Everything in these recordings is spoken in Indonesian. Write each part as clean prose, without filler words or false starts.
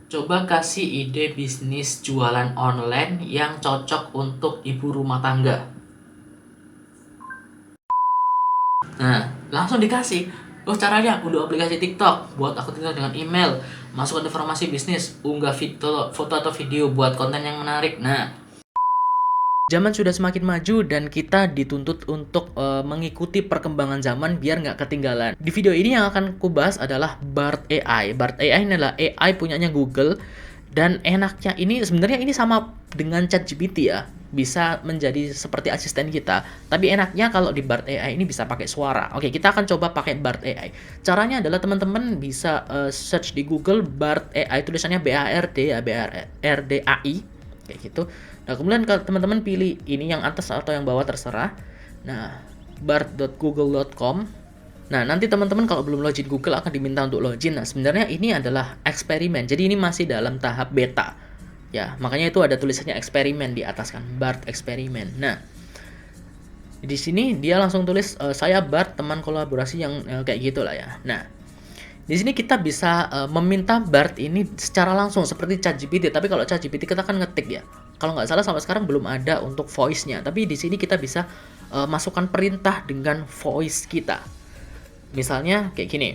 Coba kasih ide bisnis jualan online yang cocok untuk ibu rumah tangga. Nah, langsung dikasih. Oh, caranya unduh aplikasi TikTok, buat akun TikTok dengan email, masukkan informasi bisnis, unggah foto atau video buat konten yang menarik. Nah, zaman sudah semakin maju dan kita dituntut untuk mengikuti perkembangan zaman biar nggak ketinggalan. Di video ini yang akan kubahas adalah Bard AI. Bard AI ini adalah AI punyanya Google, dan enaknya ini sebenarnya ini sama dengan ChatGPT ya. Bisa menjadi seperti asisten kita. Tapi enaknya kalau di Bard AI ini bisa pakai suara. Oke, kita akan coba pakai Bard AI. Caranya adalah teman-teman bisa search di Google Bard AI, tulisannya BARD ya, BARDAI kayak gitu. Nah, kemudian kalau teman-teman pilih ini yang atas atau yang bawah terserah. Nah, bard.google.com. Nah, nanti teman-teman kalau belum login Google akan diminta untuk login. Nah, sebenarnya ini adalah eksperimen. Jadi ini masih dalam tahap beta. Ya, makanya itu ada tulisannya eksperimen di atas kan, Bard eksperimen. Nah, di sini dia langsung tulis saya Bard, teman kolaborasi yang kayak gitulah ya. Nah, di sini kita bisa meminta Bard ini secara langsung seperti ChatGPT. Tapi kalau ChatGPT kita kan ngetik ya. Kalau nggak salah sampai sekarang belum ada untuk voice-nya. Tapi di sini kita bisa masukkan perintah dengan voice kita. Misalnya kayak gini.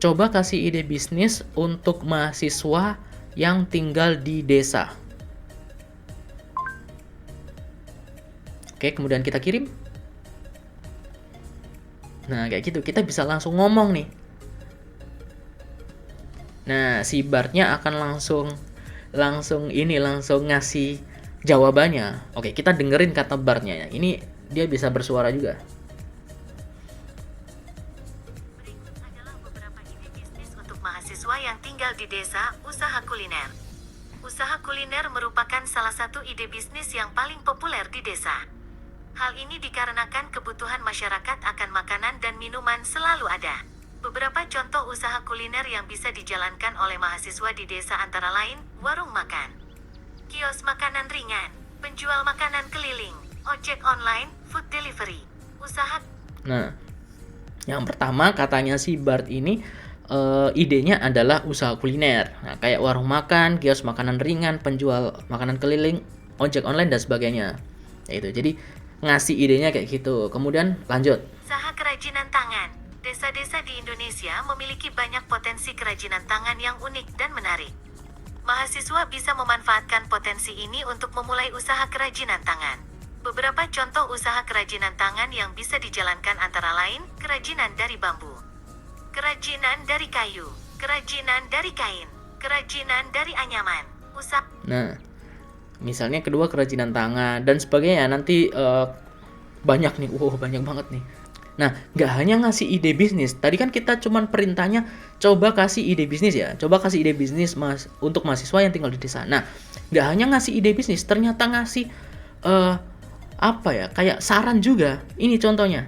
Coba kasih ide bisnis untuk mahasiswa yang tinggal di desa. Oke, kemudian kita kirim. Nah, kayak gitu. Kita bisa langsung ngomong nih. Nah, si Bardnya akan langsung ngasih jawabannya. Oke, kita dengerin kata Bardnya ya. Ini dia bisa bersuara juga. Berikut adalah beberapa ide bisnis untuk mahasiswa yang tinggal di desa, usaha kuliner. Usaha kuliner merupakan salah satu ide bisnis yang paling populer di desa. Hal ini dikarenakan kebutuhan masyarakat akan makanan dan minuman selalu ada. Beberapa contoh usaha kuliner yang bisa dijalankan oleh mahasiswa di desa antara lain, warung makan, kios makanan ringan, penjual makanan keliling, ojek online, food delivery, usaha. Nah, yang pertama katanya si Bard ini idenya adalah usaha kuliner. Nah, kayak warung makan, kios makanan ringan, penjual makanan keliling, ojek online dan sebagainya. Ya itu. Jadi ngasih idenya kayak gitu. Kemudian lanjut. Usaha kerajinan tangan. Desa-desa di Indonesia memiliki banyak potensi kerajinan tangan yang unik dan menarik. Mahasiswa bisa memanfaatkan potensi ini untuk memulai usaha kerajinan tangan. Beberapa contoh usaha kerajinan tangan yang bisa dijalankan antara lain, kerajinan dari bambu, kerajinan dari kayu, kerajinan dari kain, kerajinan dari anyaman, usaha. Nah, misalnya kedua kerajinan tangan dan sebagainya. Nanti banyak nih, banyak banget nih. Nah, nggak hanya ngasih ide bisnis. Tadi kan kita cuman perintahnya coba kasih ide bisnis ya. Coba kasih ide bisnis untuk mahasiswa yang tinggal di desa. Nah, nggak hanya ngasih ide bisnis, ternyata ngasih apa ya? Kayak saran juga. Ini contohnya.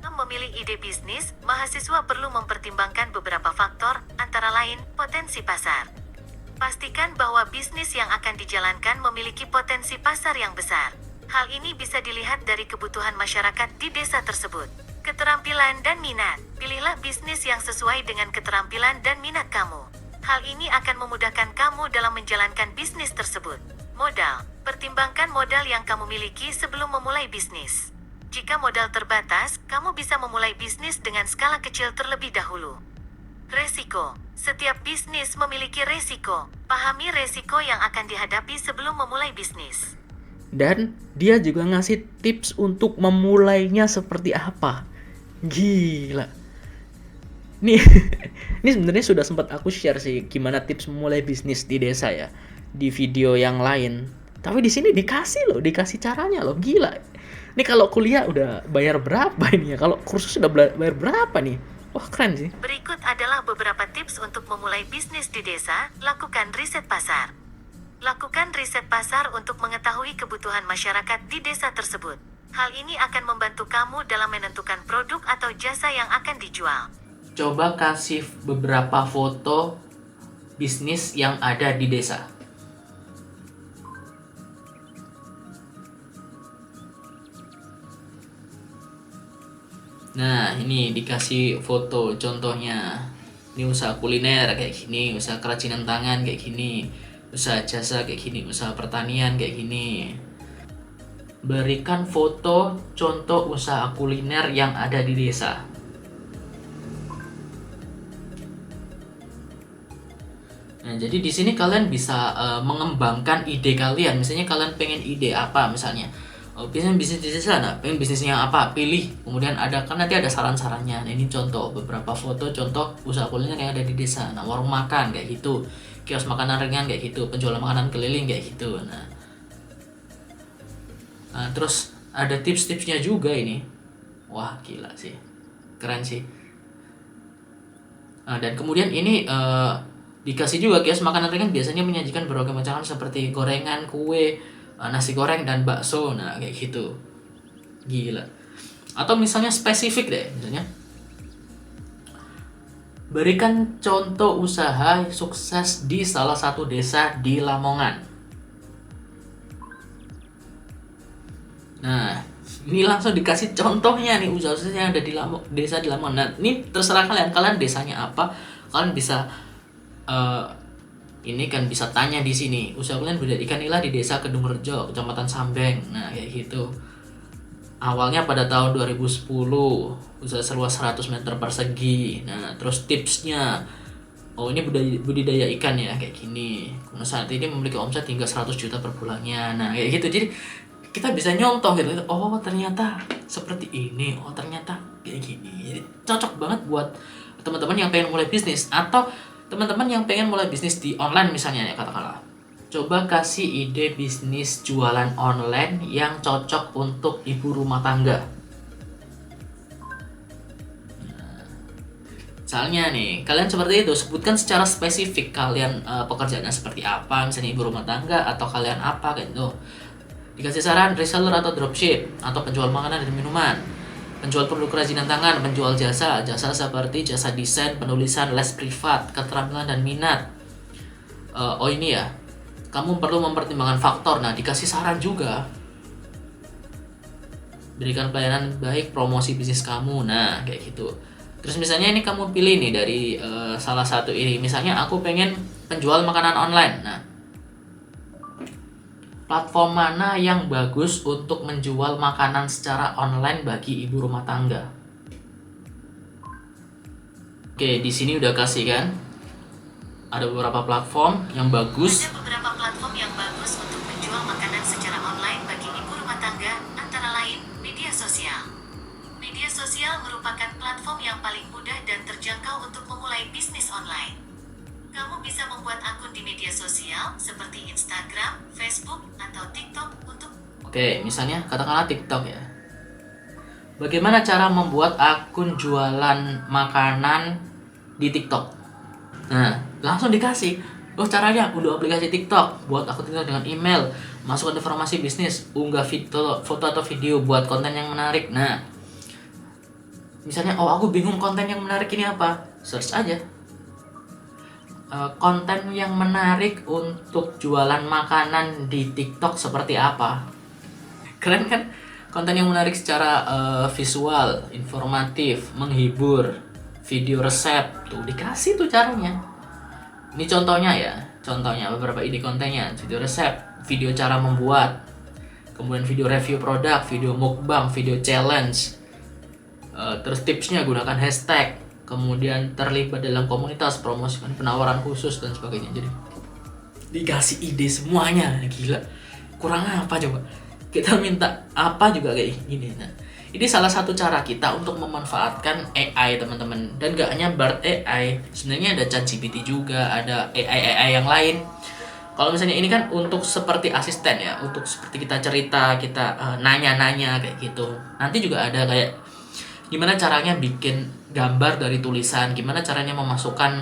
Memilih ide bisnis, mahasiswa perlu mempertimbangkan beberapa faktor, antara lain, potensi pasar. Pastikan bahwa bisnis yang akan dijalankan memiliki potensi pasar yang besar. Hal ini bisa dilihat dari kebutuhan masyarakat di desa tersebut. Keterampilan dan minat. Pilihlah bisnis yang sesuai dengan keterampilan dan minat kamu. Hal ini akan memudahkan kamu dalam menjalankan bisnis tersebut. Modal. Pertimbangkan modal yang kamu miliki sebelum memulai bisnis. Jika modal terbatas, kamu bisa memulai bisnis dengan skala kecil terlebih dahulu. Resiko. Setiap bisnis memiliki resiko. Pahami resiko yang akan dihadapi sebelum memulai bisnis. Dan dia juga ngasih tips untuk memulainya seperti apa. Gila. Nih, ini sebenarnya sudah sempat aku share sih gimana tips memulai bisnis di desa ya di video yang lain. Tapi di sini dikasih caranya loh, gila. Ini kalau kuliah udah bayar berapa ini ya? Kalau kursus udah bayar berapa nih? Wah, keren sih. Berikut adalah beberapa tips untuk memulai bisnis di desa. Lakukan riset pasar. Lakukan riset pasar untuk mengetahui kebutuhan masyarakat di desa tersebut. Hal ini akan membantu kamu dalam menentukan produk atau jasa yang akan dijual. Coba kasih beberapa foto bisnis yang ada di desa. Nah, ini dikasih foto contohnya. Ini usaha kuliner kayak gini, usaha kerajinan tangan kayak gini, usaha jasa kayak gini, usaha pertanian kayak gini. Berikan foto contoh usaha kuliner yang ada di desa. Nah, jadi di sini kalian bisa mengembangkan ide kalian. Misalnya kalian pengen ide apa, misalnya bisnis di desa, nah pengen bisnisnya apa, pilih. Kemudian ada kan nanti ada saran-sarannya. Nah, ini contoh beberapa foto contoh usaha kuliner yang ada di desa. Nah, warung makan kayak gitu, kios makanan ringan kayak gitu, penjual makanan keliling kayak gitu. Nah, terus ada tips-tipsnya juga ini. Wah, gila sih, keren sih. Nah, dan kemudian ini dikasih juga kios makanan ringan biasanya menyajikan berbagai macam seperti gorengan, kue, nasi goreng dan bakso. Nah, kayak gitu. Gila. Atau misalnya spesifik deh, misalnya berikan contoh usaha sukses di salah satu desa di Lamongan. Nah, ini langsung dikasih contohnya nih usaha sukses yang ada di desa di Lamongan. Nah, ini terserah kalian desanya apa, kalian bisa ini kan bisa tanya di sini. Usaha kalian budidaya ikan nila di desa Kedungrejo, Kecamatan Sambeng. Nah, kayak gitu. Awalnya pada tahun 2010, usaha seluas 100 meter persegi. Nah, terus tipsnya, oh ini budidaya ikan ya, kayak gini. Karena saat ini memiliki omset hingga 100 juta per bulannya. Nah, kayak gitu. Jadi kita bisa nyontoh gitu. Oh, ternyata seperti ini. Oh, ternyata kayak gini. Jadi cocok banget buat teman-teman yang pengen mulai bisnis, atau teman-teman yang pengen mulai bisnis di online misalnya ya, katakanlah. Coba kasih ide bisnis jualan online yang cocok untuk ibu rumah tangga. Misalnya nih, kalian seperti itu, sebutkan secara spesifik kalian pekerjaannya seperti apa, misalnya ibu rumah tangga atau kalian apa gitu. Dikasih saran reseller atau dropship atau penjual makanan dan minuman, penjual produk kerajinan tangan, penjual jasa seperti jasa desain, penulisan, les privat, keterampilan dan minat. Oh ini ya, kamu perlu mempertimbangkan faktor. Nah, dikasih saran juga, berikan pelayanan baik, promosi bisnis kamu. Nah, kayak gitu. Terus misalnya ini kamu pilih nih dari salah satu ini. Misalnya aku pengen penjual makanan online. Nah, platform mana yang bagus untuk menjual makanan secara online bagi ibu rumah tangga? Oke, di sini udah kasih kan? Ada beberapa platform yang bagus. Ada beberapa platform yang bagus untuk menjual makanan secara online bagi ibu rumah tangga, antara lain media sosial. Media sosial merupakan platform yang paling mudah dan terjangkau untuk memulai bisnis online. Kamu bisa membuat akun di media sosial seperti Instagram, Facebook, atau TikTok untuk... Oke, misalnya katakanlah TikTok ya. Bagaimana cara membuat akun jualan makanan di TikTok? Nah, langsung dikasih. Oh, caranya unduh aplikasi TikTok, buat akun TikTok dengan email, masukkan informasi bisnis, unggah foto atau video, buat konten yang menarik. Nah, misalnya, oh aku bingung konten yang menarik ini apa? Search aja. Konten yang menarik untuk jualan makanan di TikTok seperti apa? Keren kan? Konten yang menarik secara visual, informatif, menghibur, video resep, tuh dikasih tuh caranya. Ini contohnya ya, contohnya beberapa ide kontennya, video resep, video cara membuat, kemudian video review produk, video mukbang, video challenge, terus tipsnya gunakan hashtag, kemudian terlibat dalam komunitas, promosikan penawaran khusus dan sebagainya. Jadi dikasih ide semuanya, gila. Kurang apa coba? Kita minta apa juga kayak gini. Nah, ini salah satu cara kita untuk memanfaatkan AI, teman-teman. Dan gak hanya Bard AI, sebenarnya ada ChatGPT juga, ada AI yang lain. Kalau misalnya ini kan untuk seperti asisten ya, untuk seperti kita cerita, kita nanya-nanya kayak gitu. Nanti juga ada kayak gimana caranya bikin gambar dari tulisan, gimana caranya memasukkan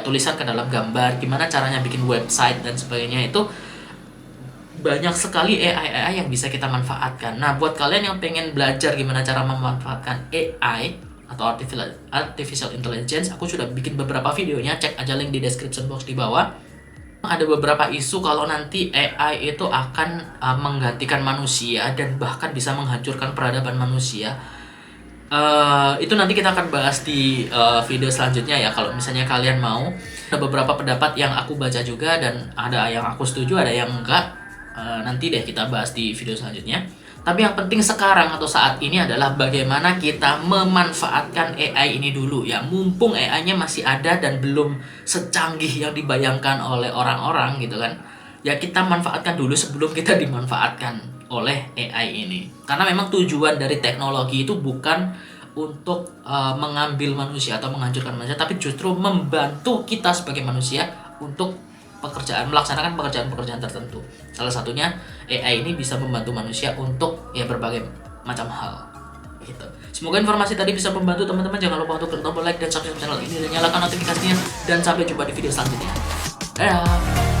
tulisan ke dalam gambar, gimana caranya bikin website dan sebagainya. Itu banyak sekali AI yang bisa kita manfaatkan. Nah, buat kalian yang pengen belajar gimana cara memanfaatkan AI atau artificial intelligence, aku sudah bikin beberapa videonya, cek aja link di description box di bawah. Ada beberapa isu kalau nanti AI itu akan menggantikan manusia dan bahkan bisa menghancurkan peradaban manusia. Itu nanti kita akan bahas di video selanjutnya ya. Kalau misalnya kalian mau, ada beberapa pendapat yang aku baca juga dan ada yang aku setuju, ada yang enggak. Nanti deh kita bahas di video selanjutnya. Tapi yang penting sekarang atau saat ini adalah bagaimana kita memanfaatkan AI ini dulu ya. Mumpung AI-nya masih ada dan belum secanggih yang dibayangkan oleh orang-orang gitu kan. Ya kita manfaatkan dulu sebelum kita dimanfaatkan oleh AI ini. Karena memang tujuan dari teknologi itu bukan untuk mengambil manusia atau menghancurkan manusia, tapi justru membantu kita sebagai manusia untuk melaksanakan pekerjaan-pekerjaan tertentu. Salah satunya AI ini bisa membantu manusia untuk ya berbagai macam hal. Gitu. Semoga informasi tadi bisa membantu teman-teman. Jangan lupa untuk klik tombol like dan subscribe channel ini dan nyalakan notifikasinya. Dan sampai jumpa di video selanjutnya. Dadah.